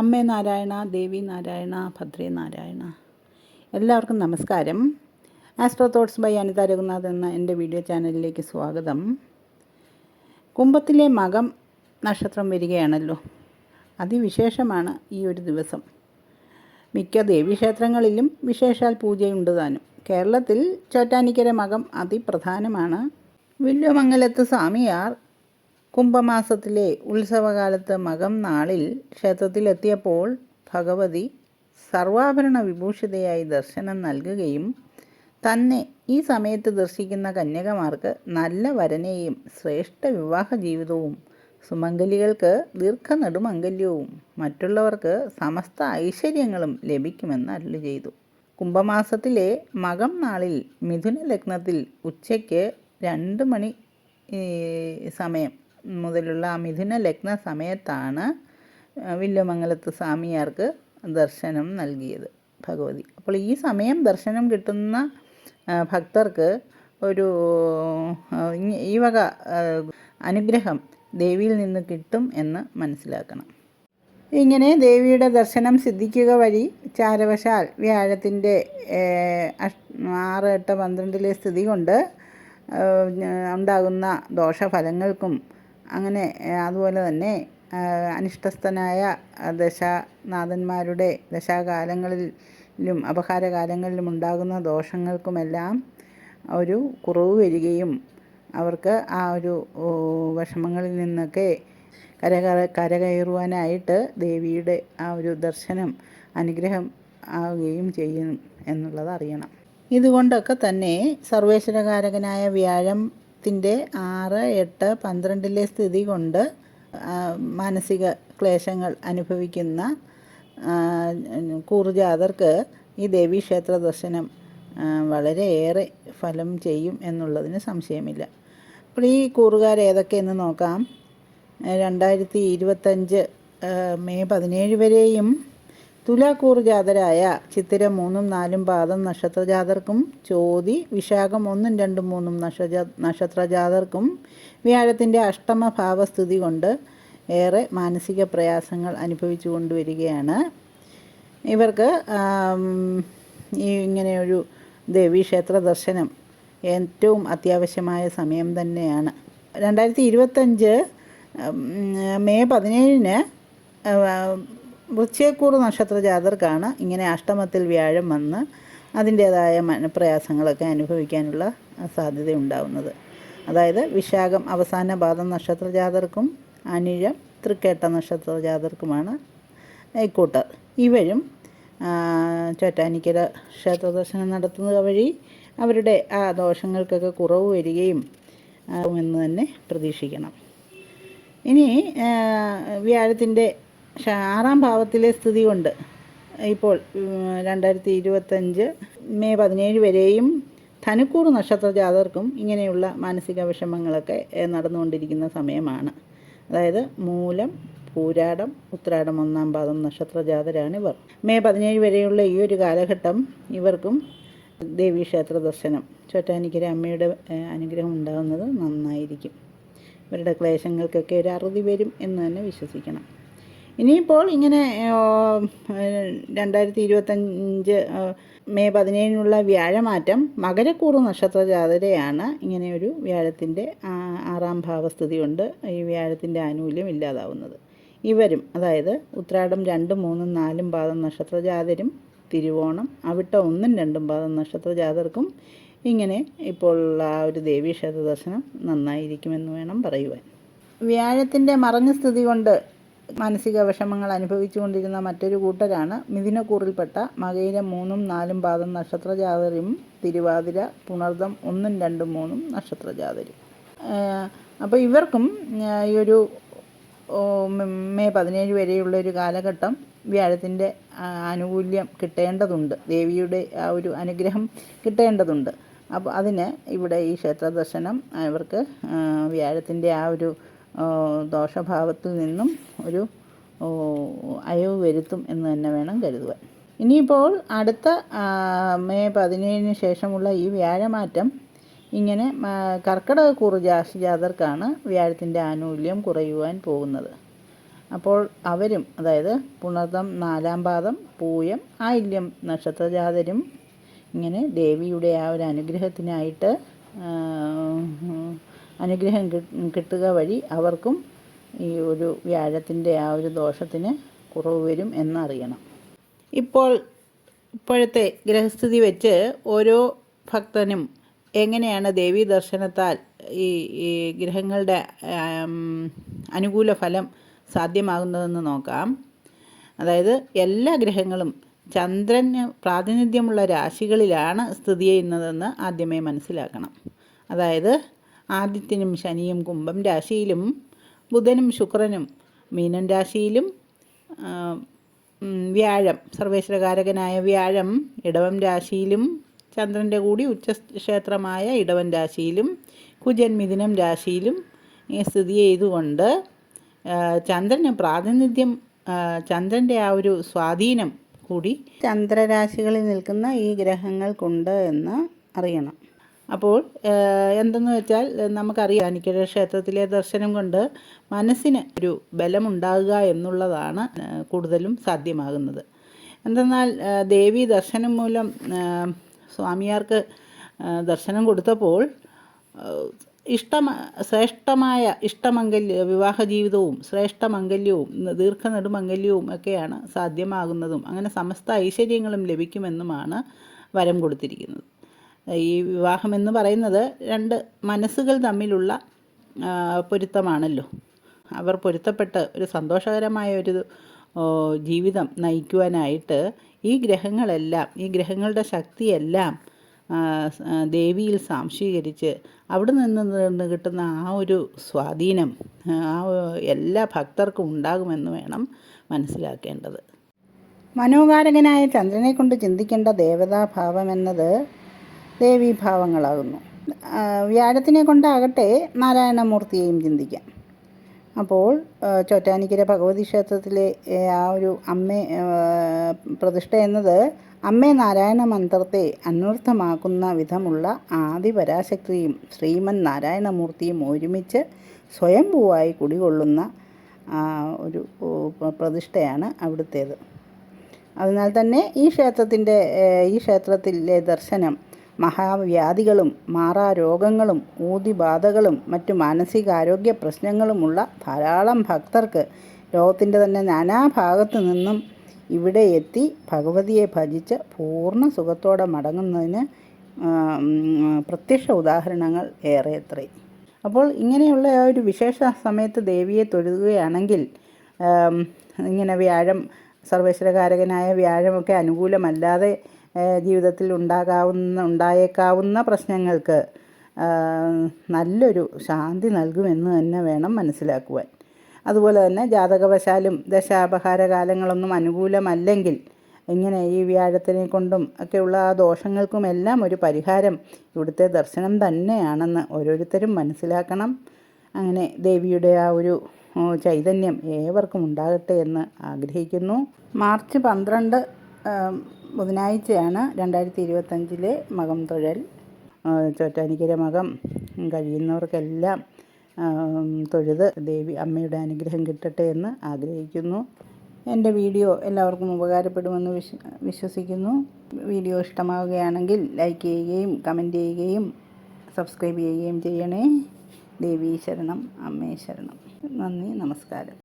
അമ്മേ നാരായണ, ദേവി നാരായണ, ഭദ്രേ നാരായണ. എല്ലാവർക്കും നമസ്കാരം. Astro thoughts by Anitha Raghunath എന്ന എൻ്റെ വീഡിയോ ചാനലിലേക്ക് സ്വാഗതം. കുംഭത്തിലെ മകം നക്ഷത്രം വരികയാണല്ലോ. അതിവിശേഷമാണ് ഈ ഒരു ദിവസം. മിക്ക ദേവീക്ഷേത്രങ്ങളിലും വിശേഷാൽ പൂജയുണ്ട് താനും. കേരളത്തിൽ ചോറ്റാനിക്കര മകം അതിപ്രധാനമാണ്. വില്വമംഗലത്ത് സ്വാമിയാർ കുംഭമാസത്തിലെ ഉത്സവകാലത്ത് മകം നാളിൽ ക്ഷേത്രത്തിലെത്തിയപ്പോൾ ഭഗവതി സർവാഭരണ വിഭൂഷിതയായി ദർശനം നൽകുകയും തന്നെ ഈ സമയത്ത് ദർശിക്കുന്ന കന്യകമാർക്ക് നല്ല വരനെയും ശ്രേഷ്ഠ വിവാഹ ജീവിതവും സുമംഗലികൾക്ക് ദീർഘനെടുമംഗല്യവും മറ്റുള്ളവർക്ക് സമസ്ത ഐശ്വര്യങ്ങളും ലഭിക്കുമെന്ന് അരുളി ചെയ്തു. കുംഭമാസത്തിലെ മകം നാളിൽ മിഥുന ലഗ്നത്തിൽ ഉച്ചയ്ക്ക് 2 മണി സമയം മുതലുള്ള ആ മിഥുന ലഗ്ന സമയത്താണ് വില്വമംഗലത്ത് സ്വാമിയാർക്ക് ദർശനം നൽകിയത് ഭഗവതി. അപ്പോൾ ഈ സമയം ദർശനം കിട്ടുന്ന ഭക്തർക്ക് ഒരു ഈ വക അനുഗ്രഹം ദേവിയിൽ നിന്ന് കിട്ടും എന്ന് മനസ്സിലാക്കണം. ഇങ്ങനെ ദേവിയുടെ ദർശനം സിദ്ധിക്കുക വഴി ചാരവശാൽ വ്യാഴത്തിൻ്റെ 6, 8, 12 സ്ഥിതി കൊണ്ട് ഉണ്ടാകുന്ന ദോഷഫലങ്ങൾക്കും അങ്ങനെ അതുപോലെ തന്നെ അനിഷ്ടസ്ഥനായ ദശാനാഥന്മാരുടെ ദശാകാലങ്ങളിലും അപഹാരകാലങ്ങളിലും ഉണ്ടാകുന്ന ദോഷങ്ങൾക്കുമെല്ലാം ഒരു കുറവ് വരികയും അവർക്ക് ആ ഒരു വിഷമങ്ങളിൽ നിന്നൊക്കെ കരകയറുവാനായിട്ട് ദേവിയുടെ ആ ഒരു ദർശനം അനുഗ്രഹം ആവുകയും ചെയ്യും എന്നുള്ളത് അറിയണം. ഇതുകൊണ്ടൊക്കെ തന്നെ സർവേശ്വരകാരകനായ വ്യാഴത്തിൻ്റെ 6, 8, 12 സ്ഥിതി കൊണ്ട് മാനസിക ക്ലേശങ്ങൾ അനുഭവിക്കുന്ന കൂറുജാതർക്ക് ഈ ദേവീക്ഷേത്ര ദർശനം വളരെയേറെ ഫലം ചെയ്യും എന്നുള്ളതിന് സംശയമില്ല. അപ്പോൾ ഈ കൂറുകാർ ഏതൊക്കെയെന്ന് നോക്കാം. 2025 മെയ് 17 വരെയും തുലാക്കൂറ് ജാതരായ ചിത്തിര 3, 4 പാദം നക്ഷത്രജാതർക്കും ചോതി വിശാഖം 1, 2, 3 നക്ഷത്രജാതർക്കും വ്യാഴത്തിൻ്റെ അഷ്ടമഭാവസ്ഥിതി കൊണ്ട് ഏറെ മാനസിക പ്രയാസങ്ങൾ അനുഭവിച്ചു കൊണ്ടുവരികയാണ്. ഇവർക്ക് ഇങ്ങനെയൊരു ദേവീക്ഷേത്ര ദർശനം ഏറ്റവും അത്യാവശ്യമായ സമയം തന്നെയാണ്. 2025 മെയ് 17 വൃശ്ചികക്കൂറ് നക്ഷത്രജാതർക്കാണ് ഇങ്ങനെ അഷ്ടമത്തിൽ വ്യാഴം വന്ന് അതിൻ്റേതായ പ്രയാസങ്ങളൊക്കെ അനുഭവിക്കാനുള്ള സാധ്യത അതായത് വിശാഖം അവസാന പാദം നക്ഷത്രജാതർക്കും അനിഴം തൃക്കേട്ട നക്ഷത്രജാതർക്കുമാണ് ഇക്കൂട്ടർ. ഇവരും ചോറ്റാനിക്കര ക്ഷേത്ര ദർശനം നടത്തുന്നത് വഴി അവരുടെ ആ ദോഷങ്ങൾക്കൊക്കെ കുറവ് വരികയും എന്ന് തന്നെ പ്രതീക്ഷിക്കണം. ഇനി വ്യാഴത്തിൻ്റെ 6ാം ഭാവത്തിലെ സ്ഥിതി കൊണ്ട് ഇപ്പോൾ 2025 മെയ് 17 വരെയും ധനുക്കൂറ് നക്ഷത്രജാതർക്കും ഇങ്ങനെയുള്ള മാനസിക വിഷമങ്ങളൊക്കെ നടന്നുകൊണ്ടിരിക്കുന്ന സമയമാണ്. അതായത് മൂലം, പൂരാടം, ഉത്രാടം 1ാം പാദം നക്ഷത്രജാതരാണിവർ. മെയ് 17 വരെയുള്ള ഈ ഒരു കാലഘട്ടം ഇവർക്കും ദേവീക്ഷേത്ര ദർശനം ചോറ്റാനിക്കര അമ്മയുടെ അനുഗ്രഹം ഉണ്ടാകുന്നത് നന്നായിരിക്കും. ഇവരുടെ ക്ലേശങ്ങൾക്കൊക്കെ ഒരു അറുതി വരും എന്ന് തന്നെ വിശ്വസിക്കണം. ഇനിയിപ്പോൾ ഇങ്ങനെ 2025 മെയ് 17 വ്യാഴമാറ്റം മകരക്കൂറ് നക്ഷത്രജാതരെയാണ് ഇങ്ങനെയൊരു വ്യാഴത്തിൻ്റെ 6ാം ഭാവസ്ഥിതി കൊണ്ട് ഈ വ്യാഴത്തിൻ്റെ ആനുകൂല്യം ഇല്ലാതാവുന്നത്. ഇവരും അതായത് ഉത്രാടം 2, 3, 4 പാദം നക്ഷത്രജാതരും തിരുവോണം അവിട്ടം 1, 2 പാദം നക്ഷത്രജാതർക്കും ഇങ്ങനെ ഇപ്പോൾ ആ ഒരു ദേവീക്ഷേത്ര ദർശനം നന്നായിരിക്കുമെന്ന് വേണം പറയുവാൻ. വ്യാഴത്തിൻ്റെ മറഞ്ഞ സ്ഥിതി കൊണ്ട് മാനസിക വിഷമങ്ങൾ അനുഭവിച്ചു കൊണ്ടിരുന്ന മറ്റൊരു കൂട്ടരാണ് മിഥുനക്കൂറിൽപ്പെട്ട മകയിരം 3, 4 പാദം നക്ഷത്രജാതരും തിരുവാതിര പുണർദം 1, 2, 3 നക്ഷത്രജാതരും. അപ്പോൾ ഇവർക്കും ഈ ഒരു മെയ് 17 വരെയുള്ളൊരു കാലഘട്ടം വ്യാഴത്തിൻ്റെ ആനുകൂല്യം കിട്ടേണ്ടതുണ്ട്, ദേവിയുടെ ആ ഒരു അനുഗ്രഹം കിട്ടേണ്ടതുണ്ട്. അപ്പോൾ അതിന് ഇവിടെ ഈ ക്ഷേത്ര ദർശനം ഇവർക്ക് വ്യാഴത്തിൻ്റെ ആ ഒരു ദോഷഭാവത്തിൽ നിന്നും ഒരു അയവ് വരുത്തും എന്ന് തന്നെ വേണം കരുതുവാൻ. ഇനിയിപ്പോൾ അടുത്ത മെയ് 17 ശേഷമുള്ള ഈ വ്യാഴമാറ്റം ഇങ്ങനെ കർക്കിടകക്കൂറ് ജാതർക്കാണ് വ്യാഴത്തിൻ്റെ ആനുകൂല്യം കുറയുവാൻ പോകുന്നത്. അപ്പോൾ അവരും, അതായത് പുണർദം, നാലാം പാദം, പൂയം, ആയില്യം നക്ഷത്രജാതരും ഇങ്ങനെ ദേവിയുടെ ആ ഒരു അനുഗ്രഹത്തിനായിട്ട് അനുഗ്രഹം കിട്ടുക വഴി അവർക്കും ഈ ഒരു വ്യാഴത്തിൻ്റെ ആ ഒരു ദോഷത്തിന് കുറവ് വരും എന്നറിയണം. ഇപ്പോഴത്തെ ഗ്രഹസ്ഥിതി വെച്ച് ഓരോ ഭക്തനും എങ്ങനെയാണ് ദേവീ ദർശനത്താൽ ഈ ഗ്രഹങ്ങളുടെ അനുകൂല ഫലം സാധ്യമാകുന്നതെന്ന് നോക്കാം. അതായത് എല്ലാ ഗ്രഹങ്ങളും ചന്ദ്രന് പ്രാതിനിധ്യമുള്ള രാശികളിലാണ് സ്ഥിതി ചെയ്യുന്നതെന്ന് ആദ്യമേ മനസ്സിലാക്കണം. അതായത് ആദിത്യനും ശനിയും കുംഭം രാശിയിലും, ബുധനും ശുക്രനും മീനൻ രാശിയിലും, വ്യാഴം സർവേശ്വരകാരകനായ വ്യാഴം ഇടവം രാശിയിലും, ചന്ദ്രൻ്റെ കൂടി ഉച്ചക്ഷേത്രമായ ഇടവൻ രാശിയിലും, കുജൻ മിഥുനം രാശിയിലും സ്ഥിതി ചെയ്തുകൊണ്ട് ചന്ദ്രന് പ്രാതിനിധ്യം, ചന്ദ്രൻ്റെ ആ ഒരു സ്വാധീനം കൂടി ചന്ദ്രരാശികളിൽ നിൽക്കുന്ന ഈ ഗ്രഹങ്ങൾക്കുണ്ട് എന്ന് അറിയണം. അപ്പോൾ എന്തെന്ന് വെച്ചാൽ നമുക്കറിയാം, അനിക്കര ക്ഷേത്രത്തിലെ ദർശനം കൊണ്ട് മനസ്സിന് ഒരു ബലമുണ്ടാകുക എന്നുള്ളതാണ് കൂടുതലും സാധ്യമാകുന്നത്. എന്തെന്നാൽ ദേവി ദർശനം മൂലം സ്വാമിയാർക്ക് ദർശനം കൊടുത്തപ്പോൾ ശ്രേഷ്ഠമായ വിവാഹ ജീവിതവും ശ്രേഷ്ഠമംഗല്യവും ദീർഘനെടുമംഗല്യവും ഒക്കെയാണ് സാധ്യമാകുന്നതും അങ്ങനെ സമസ്ത ഐശ്വര്യങ്ങളും ലഭിക്കുമെന്നുമാണ് വരം കൊടുത്തിരിക്കുന്നത്. ഈ വിവാഹമെന്ന് പറയുന്നത് രണ്ട് മനസ്സുകൾ തമ്മിലുള്ള പൊരുത്തമാണല്ലോ. അവർ പൊരുത്തപ്പെട്ട് ഒരു സന്തോഷകരമായ ഒരു ജീവിതം നയിക്കുവാനായിട്ട് ഈ ഗ്രഹങ്ങളുടെ ശക്തിയെല്ലാം ദേവിയിൽ സാംശീകരിച്ച് അവിടെ നിന്ന് കിട്ടുന്ന ആ ഒരു സ്വാധീനം എല്ലാ ഭക്തർക്കും ഉണ്ടാകുമെന്ന് വേണം മനസ്സിലാക്കേണ്ടത്. മനോകാരകനായ ചന്ദ്രനെ കൊണ്ട് ചിന്തിക്കേണ്ട ദേവതാഭാവം എന്നത് ദേവീഭാവങ്ങളാകുന്നു. വ്യാഴത്തിനെ കൊണ്ടാകട്ടെ നാരായണമൂർത്തിയെയും ചിന്തിക്കാം. അപ്പോൾ ചോറ്റാനിക്കര ഭഗവതി ക്ഷേത്രത്തിലെ ആ ഒരു പ്രതിഷ്ഠ എന്നത് അമ്മേ നാരായണ മന്ത്രത്തെ അന്വർത്ഥമാക്കുന്ന വിധമുള്ള ആദിപരാശക്തിയും ശ്രീമൻ നാരായണമൂർത്തിയും ഒരുമിച്ച് സ്വയംഭൂവായി കുടികൊള്ളുന്ന ഒരു പ്രതിഷ്ഠയാണ് അവിടുത്തേത്. അതിനാൽ തന്നെ ഈ ക്ഷേത്രത്തിലെ ദർശനം മഹാവ്യാധികളും മാറാരോഗങ്ങളും ഊതിബാധകളും മറ്റു മാനസികാരോഗ്യ പ്രശ്നങ്ങളുമുള്ള ധാരാളം ഭക്തർക്ക് ലോകത്തിൻ്റെ തന്നെ നാനാഭാഗത്തു നിന്നും ഇവിടെ എത്തി ഭഗവതിയെ ഭജിച്ച് പൂർണ്ണ സുഖത്തോടെ മടങ്ങുന്നതിന് പ്രത്യക്ഷ ഉദാഹരണങ്ങൾ ഏറെയത്രേ. അപ്പോൾ ഇങ്ങനെയുള്ള ആ ഒരു വിശേഷ സമയത്ത് ദേവിയെ തൊഴുകയാണെങ്കിൽ ഇങ്ങനെ വ്യാഴം സർവേശ്വരകാരകനായ വ്യാഴമൊക്കെ അനുകൂലമല്ലാതെ ജീവിതത്തിൽ ഉണ്ടായേക്കാവുന്ന പ്രശ്നങ്ങൾക്ക് നല്ലൊരു ശാന്തി നൽകുമെന്ന് തന്നെ വേണം മനസ്സിലാക്കുവാൻ. അതുപോലെ തന്നെ ജാതകവശാലും ദശാപഹാര കാലങ്ങളൊന്നും അനുകൂലമല്ലെങ്കിൽ ഇങ്ങനെ ഈ വ്യാഴത്തിനെ കൊണ്ടും ഒക്കെയുള്ള ആ ദോഷങ്ങൾക്കുമെല്ലാം ഒരു പരിഹാരം ഇവിടുത്തെ ദർശനം തന്നെയാണെന്ന് ഓരോരുത്തരും മനസ്സിലാക്കണം. അങ്ങനെ ദേവിയുടെ ആ ഒരു ചൈതന്യം ഏവർക്കും ഉണ്ടാകട്ടെ എന്ന് ആഗ്രഹിക്കുന്നു. മാർച്ച് 12 ബുധനാഴ്ചയാണ് 2025 മകം തൊഴൽ. ചോറ്റാനിക്കര മകം കഴിയുന്നവർക്കെല്ലാം തൊഴുത് ദേവി അമ്മയുടെ അനുഗ്രഹം കിട്ടട്ടെ എന്ന് ആഗ്രഹിക്കുന്നു. എൻ്റെ വീഡിയോ എല്ലാവർക്കും ഉപകാരപ്പെടുമെന്ന് വിശ്വസിക്കുന്നു. വീഡിയോ ഇഷ്ടമാവുകയാണെങ്കിൽ ലൈക്ക് ചെയ്യുകയും കമൻറ്റ് ചെയ്യുകയും സബ്സ്ക്രൈബ് ചെയ്യുകയും ചെയ്യണേ. ദേവീ ശരണം, അമ്മേ ശരണം. നന്ദി, നമസ്കാരം.